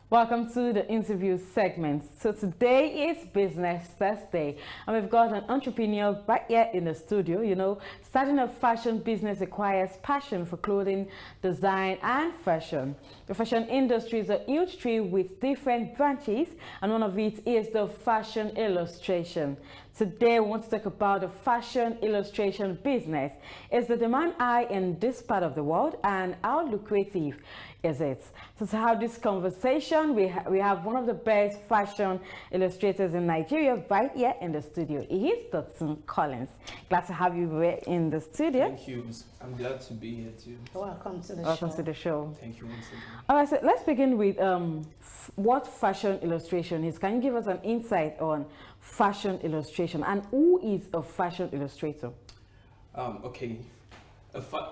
Welcome to the interview segment. So today is Business Thursday, and we've got an entrepreneur right here in the studio. You know, starting a fashion business requires passion for clothing, design, and fashion. The fashion industry is a huge tree with different branches, and one of it is the fashion illustration. Today, we want to talk about the fashion illustration business. Is the demand high in this part of the world, and how lucrative is it? So to have this conversation, we have one of the best fashion illustrators in Nigeria right here in the studio. He is Dotun Collins. Glad to have you here in the studio. Thank you. I'm glad to be here too. Welcome to the show. Welcome to the show. Thank you once again. All right, so let's begin with what fashion illustration is. Can you give us an insight on fashion illustration, and who is a fashion illustrator? Okay.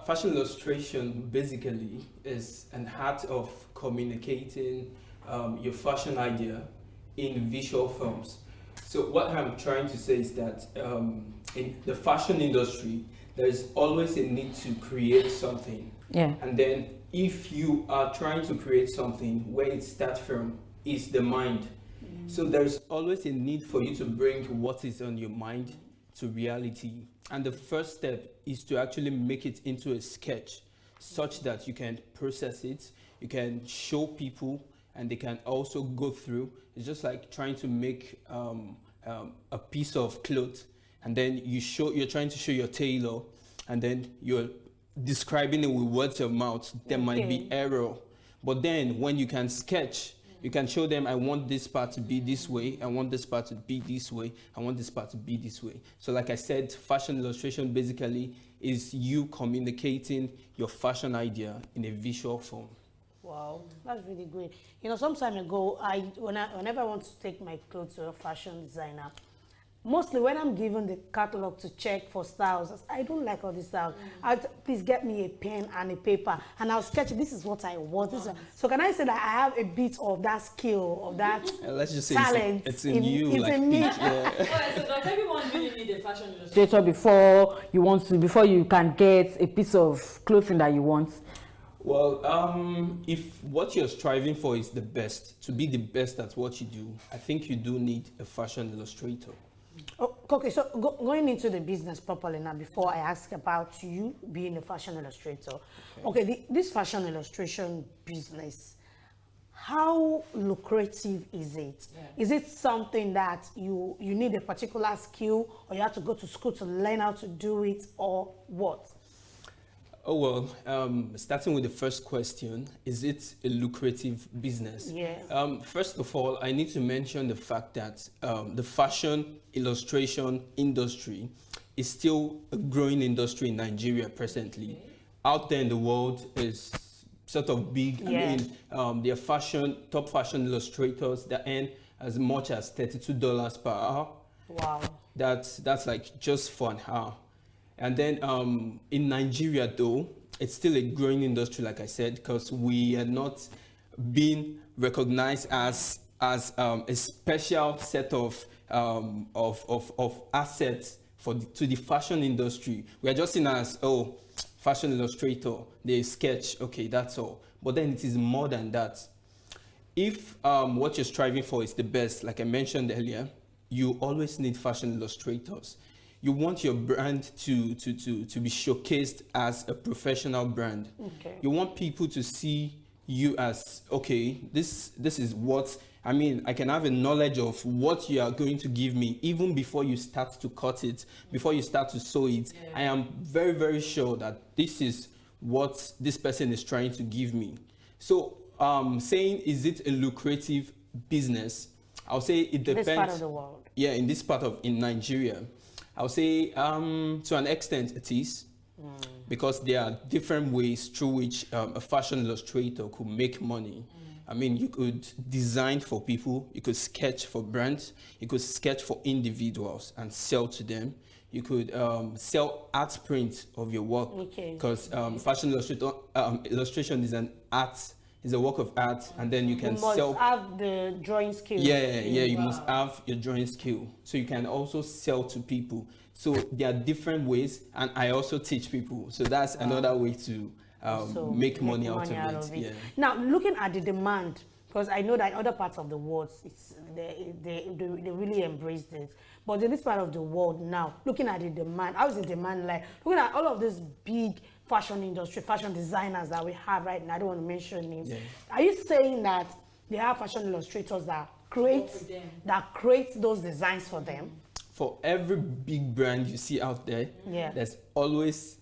Fashion illustration basically is an art of communicating your fashion idea in visual forms. So what I'm trying to say is that in the fashion industry, there is always a need to create something. Yeah. And then if you are trying to create something, where it starts from is the mind. So there's always a need for you to bring what is on your mind to reality. And the first step is to actually make it into a sketch such that you can process it, you can show people, and they can also go through. It's just like trying to make a piece of cloth, and then you're trying to show your tailor, and then you're describing it with words of mouth. There might be error, but then when you can sketch, you can show them, I want this part to be this way, I want this part to be this way, I want this part to be this way. So like I said, fashion illustration basically is you communicating your fashion idea in a visual form. Wow, that's really great. You know, some time ago, whenever I want to take my clothes to a fashion designer, mostly when I'm given the catalog to check for styles, I don't like all these styles. Please get me a pen and a paper, and I'll sketch it. This is what I want. So can I say that I have a bit of that skill, of that let's just say talent? it's in you. It's like in me. So does everyone really need a fashion illustrator before you can get a piece of clothing that you want? Well, if what you're striving for is the best, to be the best at what you do, I think you do need a fashion illustrator. Oh, okay, so going into the business properly now, before I ask about you being a fashion illustrator. Okay, this fashion illustration business, how lucrative is it? Yeah. Is it something that you need a particular skill, or you have to go to school to learn how to do it, or what? Oh, well, starting with the first question, is it a lucrative business? Yeah. First of all, I need to mention the fact that the fashion illustration industry is still a growing industry in Nigeria presently. Okay. Out there in the world is sort of big. Yeah. I mean, there are top fashion illustrators that earn as much as $32 per hour. Wow. That's like just for an hour. And then in Nigeria, though, it's still a growing industry, like I said, because we are not being recognized as a special set of assets to the fashion industry. We are just seen as, oh, fashion illustrator, they sketch, okay, that's all. But then it is more than that. If what you're striving for is the best, like I mentioned earlier, you always need fashion illustrators. You want your brand to be showcased as a professional brand. Okay. You want people to see you as, okay, this is what, I mean, I can have a knowledge of what you are going to give me even before you start to cut it, before you start to sew it. Yeah. I am very, very sure that this is what this person is trying to give me. So saying, is it a lucrative business? I'll say it depends. This part of the world. Yeah, in this part in Nigeria. I'll say to an extent it is, because there are different ways through which a fashion illustrator could make money. I mean, you could design for people, you could sketch for brands, you could sketch for individuals and sell to them. You could sell art prints of your work, because fashion illustration is an art. It's a work of art, and then you can sell. You must have the drawing skill. Yeah, you must have your drawing skill. So you can also sell to people. So there are different ways, and I also teach people. So that's another way to make money out of it. Yeah. Now, looking at the demand because I know that in other parts of the world, they really embraced it. But in this part of the world now, looking at the demand, how is the demand like? Looking at all of this big fashion industry, fashion designers that we have right now, I don't want to mention names. Yeah. Are you saying that they have fashion illustrators that create those designs for them? For every big brand you see out there, there's always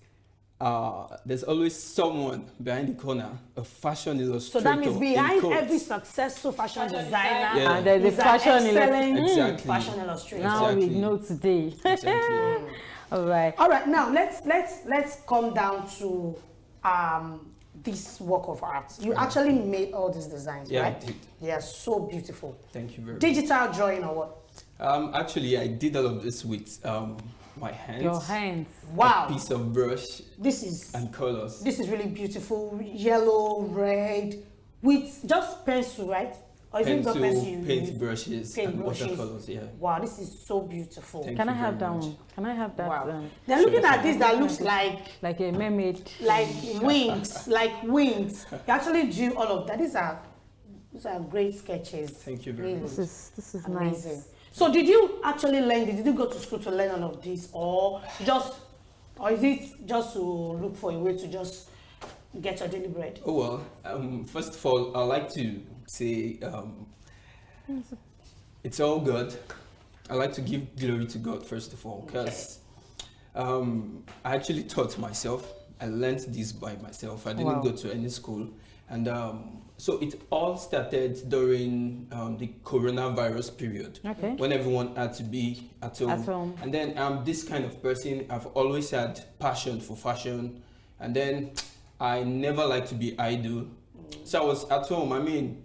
someone behind the corner, a fashion illustrator. So that means behind every successful fashion designer, and there's a fashion illustrator. Now we know today. Exactly. All right. Now let's come down to this work of art. You actually made all these designs, right? I did. They are so beautiful. Thank you very much. Digital drawing or what? Actually, I did all of this with my hands. Your hands. Wow. A piece of brush. And colors. This is really beautiful. Yellow, red, with just pencil, right? Or is it not pencil? Paint brushes and watercolors. Yeah. Wow, this is so beautiful. Can I have that one? Can I have that? Wow. They're looking at this that looks like a mermaid. Like wings, like wings. You actually drew all of that. These are great sketches. Thank you very much. This is amazing. Nice. So did you actually learn? Did you go to school to learn all of this, or is it just to look for a way to just get your daily bread? Oh well, first of all, I like to say it's all God. I like to give glory to God first of all, because I actually taught myself. I learned this by myself. I didn't go to any school, and so it all started during the coronavirus period, when everyone had to be at home. And then I'm this kind of person. I've always had passion for fashion, and then I never like to be idle. So I was at home. I mean,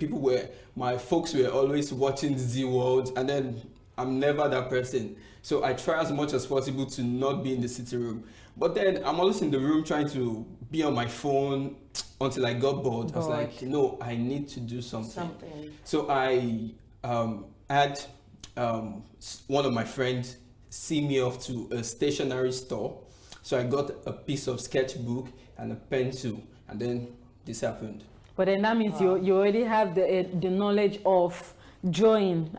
my folks were always watching Z World, and then I'm never that person. So I try as much as possible to not be in the sitting room. But then I'm always in the room trying to be on my phone until I got bored. I was like, no, I need to do something. So I had one of my friends see me off to a stationery store. So I got a piece of sketchbook and a pencil, and then this happened. But then that means you already have the knowledge of drawing,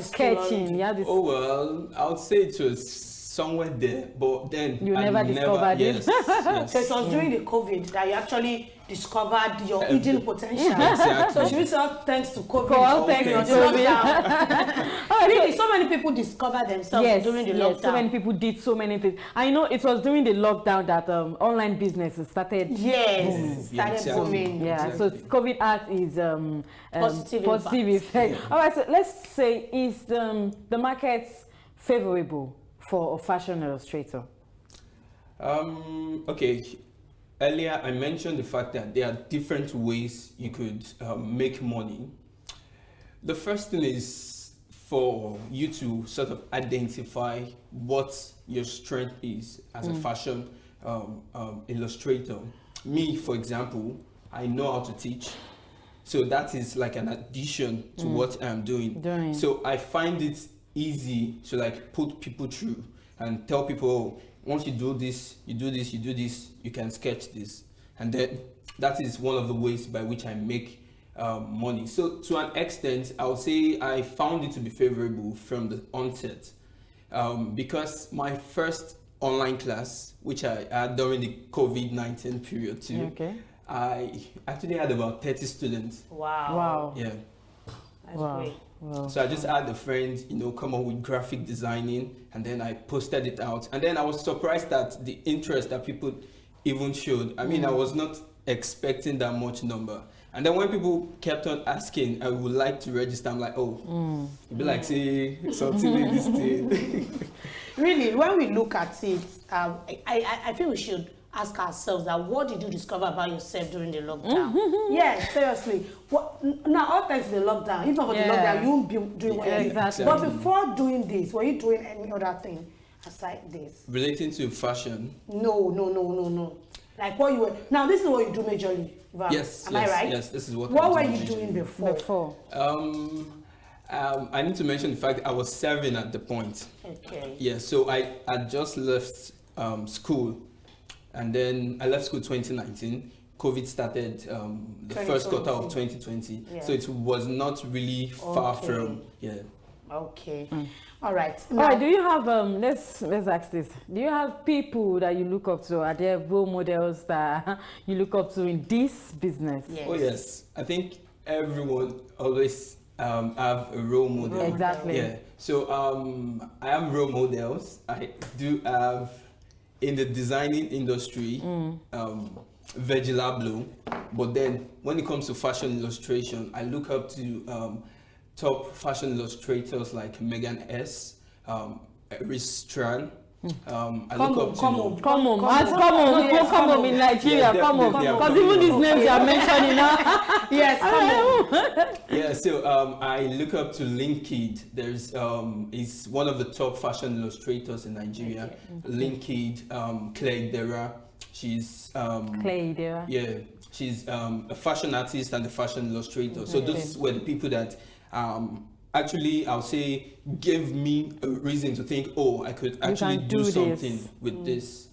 sketching. Oh well, I would say it was somewhere there, but then you never discovered it. Yes. So it was during the COVID that you actually discovered your hidden potential. Exactly. So should we say thanks to COVID? Thanks to COVID. Really, so many people discovered themselves during the lockdown. So many people did so many things. I know it was during the lockdown that online businesses started. Started booming. Yeah. So COVID art is positive effect. All right. So let's say, is the market favorable for a fashion illustrator? Okay. Earlier, I mentioned the fact that there are different ways you could make money. The first thing is for you to sort of identify what your strength is as a fashion illustrator. Me, for example, I know how to teach. So that is like an addition to what I'm doing. So I find it easy to like put people through and tell people, oh, once you do this, you do this, you do this, you can sketch this. And then that is one of the ways by which I make money. So to an extent, I would say I found it to be favorable from the onset, because my first online class, which I had during the COVID-19 period too, I actually had about 30 students. Wow. Yeah. That's great. Wow. So I just had a friend, come up with graphic designing, and then I posted it out. And then I was surprised at the interest that people even showed. I mean, I was not expecting that much number. And then when people kept on asking, I would like to register, I'm like, oh, it'd be like, say, something in this thing. Really, when we look at it, I think we should ask ourselves that what did you discover about yourself during the lockdown? Yes, seriously. Now, all thanks to the lockdown, if not for the lockdown, you won't be doing what you did. But before doing this, were you doing any other thing aside this? Relating to fashion? No. Like what you were. Now, this is what you do majorly. Yes. Am I right? Yes, this is what were you doing before? I need to mention the fact that I was serving at the point. Okay. Yeah, so I had just left school. And then I left school 2019. COVID started the first quarter of 2020. Yeah. So it was not really far Okay. from, yeah. Okay. All right. All right, do you have let's ask this. Do you have people that you look up to? Are there role models that you look up to in this business? Yes. Oh yes, I think everyone always have a role model. Exactly. Yeah. So I have role models. I do have in the designing industry, Virgil Abloh. But then when it comes to fashion illustration, I look up to top fashion illustrators like Megan S, Rhys Tran. I look up to Come on. Come on in Nigeria, Yeah, come on. definitely, I'm Because even coming these on. names you are mentioning now. Yes, come on. Yeah, so I look up to Linkid. There's is one of the top fashion illustrators in Nigeria. Linkid, Claire Dera. She's Clay there. yeah, she's a fashion artist and a fashion illustrator. So those were the people that actually I'll say gave me a reason to think, oh, I could actually can do do something this. with this.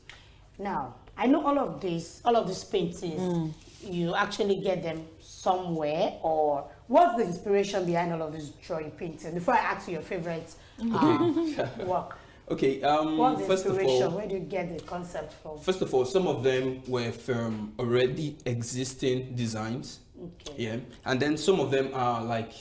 Now, I know all of these paintings, you actually get them somewhere, or what's the inspiration behind all of these drawing paintings? Before I ask you your favorite work, Okay, what's the first of inspiration? all, Where do you get the concept from? First of all, some of them were from already existing designs. Okay. Yeah. And then some of them are like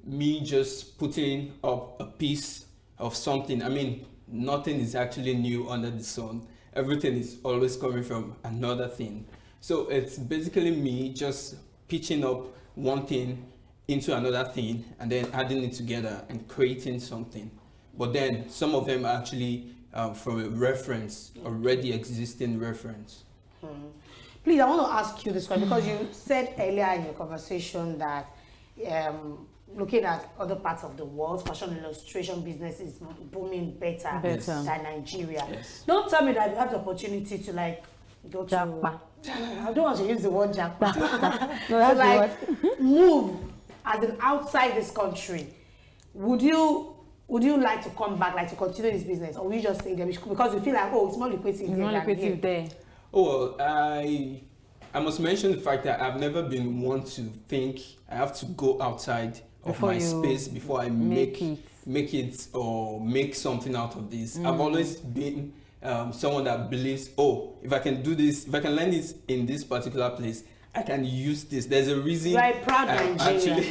me just putting up a piece of something. I mean, nothing is actually new under the sun. Everything is always coming from another thing. So it's basically me just pitching up one thing into another thing and then adding it together and creating something. But then some of them are actually from a reference, already existing reference. Please, I want to ask you this question because you said earlier in your conversation that looking at other parts of the world, fashion illustration business is booming better than Nigeria. Yes. Don't tell me that you have the opportunity to like go to. Jackpot. I don't want to use the word jackpot. No, that's to like move as an outside this country. Would you like to come back, like to continue this business, or will you just stay there because you feel like, oh, it's more lucrative It's there not than lucrative here? there. Oh, well, I must mention the fact that I've never been one to think I have to go outside of Before my you space before I make make it or make something out of this. Mm. I've always been someone that believes, oh, if I can do this, if I can learn this in this particular place, I can use this. There's a reason. You're a proud Nigerian. Actually,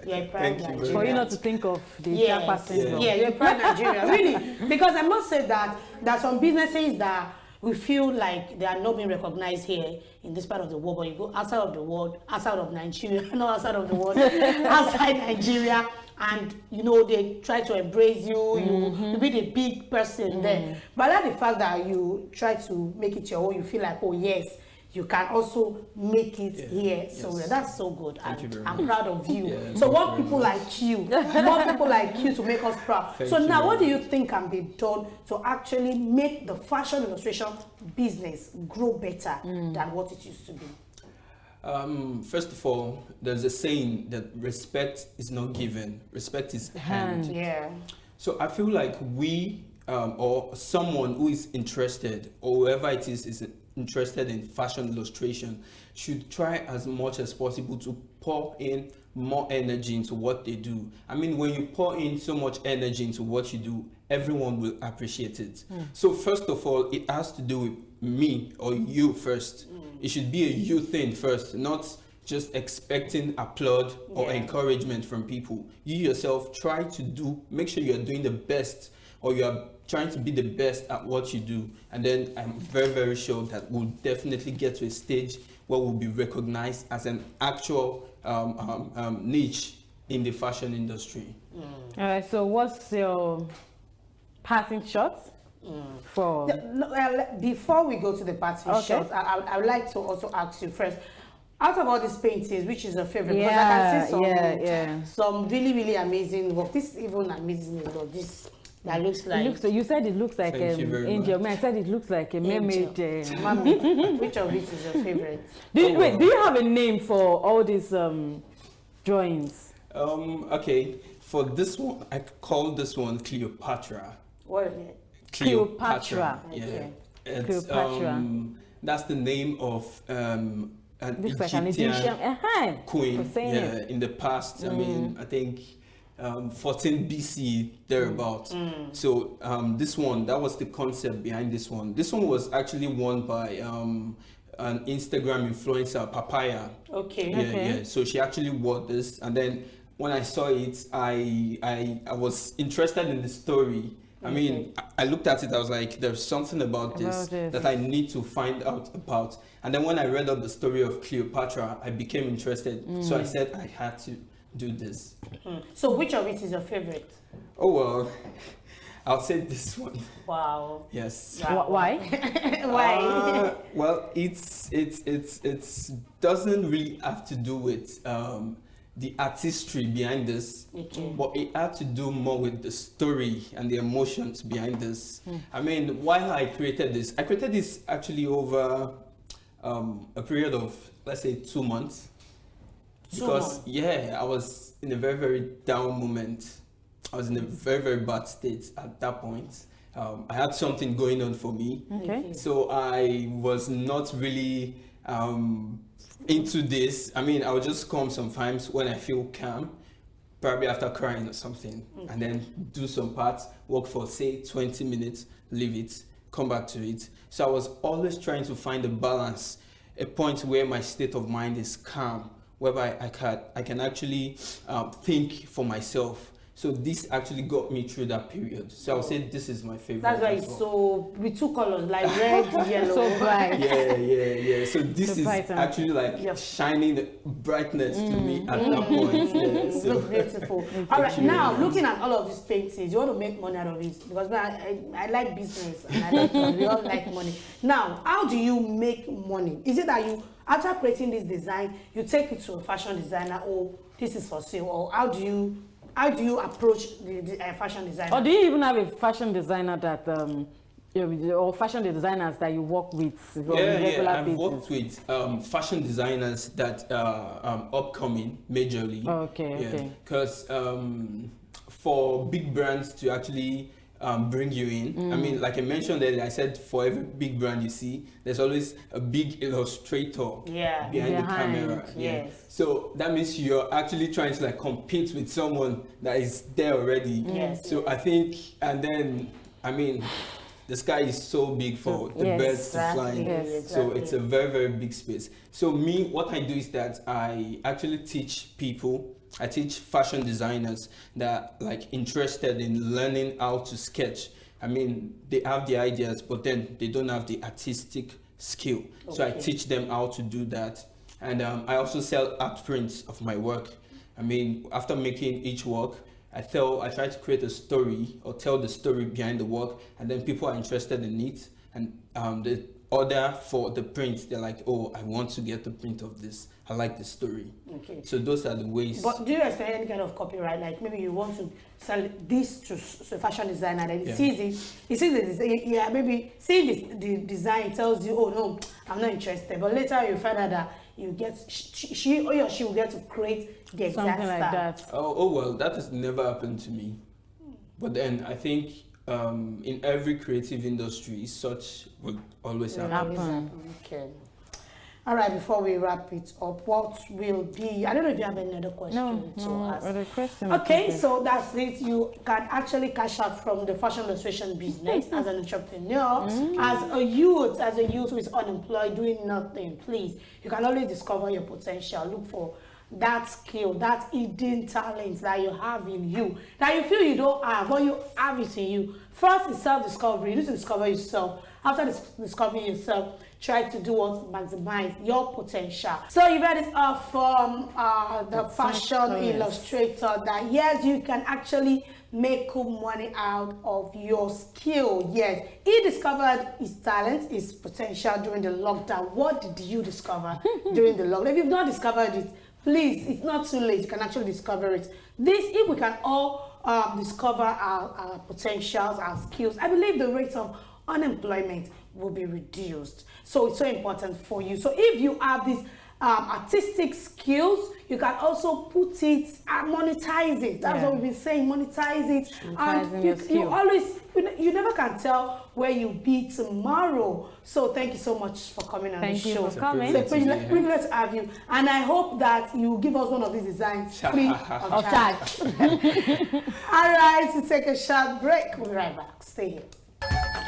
You're a proud Thank you very Nigerian. For you not to think of the jackpot syndrome. Yeah, you're a proud Nigerian, really. Because I must say that there are some businesses that we feel like they are not being recognized here in this part of the world, but you go outside of the world, outside of Nigeria, not outside of the world, outside Nigeria, and you know they try to embrace you, you be the big person there. But I like the fact that you try to make it your own, you feel like, oh yes, you can also make it here. So Yes. that's so good. Thank you And very I'm much. proud of you. Yeah, So thank want you people very like you, want people like you to make us proud. Thank So you now very what do much. you think can be done to actually make the fashion illustration business grow better than what it used to be? First of all, there's a saying that respect is not given, respect is hand. Yeah. So I feel like we or someone who is interested or whoever it is interested in fashion illustration should try as much as possible to pour in more energy into what they do. I mean, when you pour in so much energy into what you do, everyone will appreciate it. So first of all, it has to do with me or you first. It should be a you thing first, not just expecting applaud or Yeah. encouragement from people. You yourself try to make sure you're doing the best, or you are trying to be the best at what you do. And then I'm very, very sure that we'll definitely get to a stage where we'll be recognized as an actual niche in the fashion industry. All right, so what's your passing shot for? Well, before we go to the party shot, I would like to also ask you first, out of all these paintings, which is your favorite? Because I can see some really, really amazing work. This even amazes me, though. This that looks like. You said it looks like Thank you very angel. much. Man, I said it looks like a mermaid. Mami, which of these is your favorite? Wait, do you have a name for all these drawings? Okay, for this one, I call this one Cleopatra. What is it? Cleopatra. Yeah. Okay. It's, Cleopatra. that's the name of an Looks like an Egyptian queen for saying it. in the past. I mean, I think 14 BC thereabout. So this one, that was the concept behind this one. This one was actually won by an Instagram influencer, Papaya. Okay. Yeah. So she actually wore this, and then when I saw it, I was interested in the story. I mean, I looked at it, I was like, there's something about this that I need to find out about. And then when I read up the story of Cleopatra, I became interested. So I said I had to do this. So which of it is your favorite? Oh, well, I'll say this one. Wow. Yes. Why? Why? Well, it's doesn't really have to do with the artistry behind this, but it had to do more with the story and the emotions behind this. I mean, while I created this actually over a period of, let's say, 2 months. Because I was in a very, very down moment. I was in a very, very bad state at that point. I had something going on for me. So I was not really into this. I mean, I would just come sometimes when I feel calm, probably after crying or something, and then do some parts, work for say 20 minutes, leave it, come back to it. So I was always trying to find a balance, a point where my state of mind is calm, whereby I can actually think for myself. So this actually got me through that period. So I would say this is my favorite. That's why it's so, with two colors, like red, yellow. So bright. Yeah. So this is actually like shining brightness to me at that point. Yeah, so. Looks beautiful. All right, now looking at all of these paintings, you want to make money out of it, because I like business and I like money. We all like money. Now, how do you make money? Is it that you, after creating this design, you take it to a fashion designer, or this is for sale, or how do you approach the fashion designer? Or do you even have a fashion designer that or fashion designers that you work with? I've worked with fashion designers that are upcoming majorly. Okay. Because for big brands to actually bring you in, I mean, like I mentioned earlier, I said for every big brand you see, there's always a big illustrator behind the camera. Yes. So that means you're actually trying to like compete with someone that is there already. So I think, and then, I mean, the sky is so big for the birds to fly in. So it's a very, very big space. So me, what I do is that I actually teach people, I teach fashion designers that like interested in learning how to sketch. I mean, they have the ideas, but then they don't have the artistic skill. So I teach them how to do that. And I also sell art prints of my work. I mean, after making each work, I try to create a story or tell the story behind the work, and then people are interested in it. And the order for the print, they're like, oh, I want to get the print of this. I like the story. So those are the ways. But do you expect any kind of copyright? Like maybe you want to sell this to a fashion designer, and he sees it, maybe seeing the design tells you, oh no, I'm not interested. But later you find out that you get, she or she will get to create the exact something like that. Oh well, that has never happened to me. But then I think in every creative industry, such would always happen. Okay. All right, before we wrap it up, what will be, I don't know if you have any other question to ask. Other question. Okay, so that's it. You can actually cash out from the fashion illustration business as an entrepreneur, as a youth who is unemployed, doing nothing. Please, you can always discover your potential. Look for that skill, that hidden talent that you have in you, that you feel you don't have, but you have it in you. First is self-discovery. You need to discover yourself. After discovering yourself, try to do what maximize your potential. So you read it from the fashion illustrator that yes, you can actually make good money out of your skill. Yes, he discovered his talent, his potential during the lockdown. What did you discover during the lockdown? If you've not discovered it, please, it's not too late. You can actually discover it. If we can all discover our potentials, our skills, I believe the rate of unemployment will be reduced. So it's so important for you. So if you have this artistic skills, you can also put it and monetize it. That's what we've been saying, monetize it. Monetizing your skill. You always, you never can tell where you'll be tomorrow. So thank you so much for coming on the show. Thank you for coming. It's a privilege to have you. And I hope that you give us one of these designs free of charge. All right, to take a short break. We'll be right back. Stay here.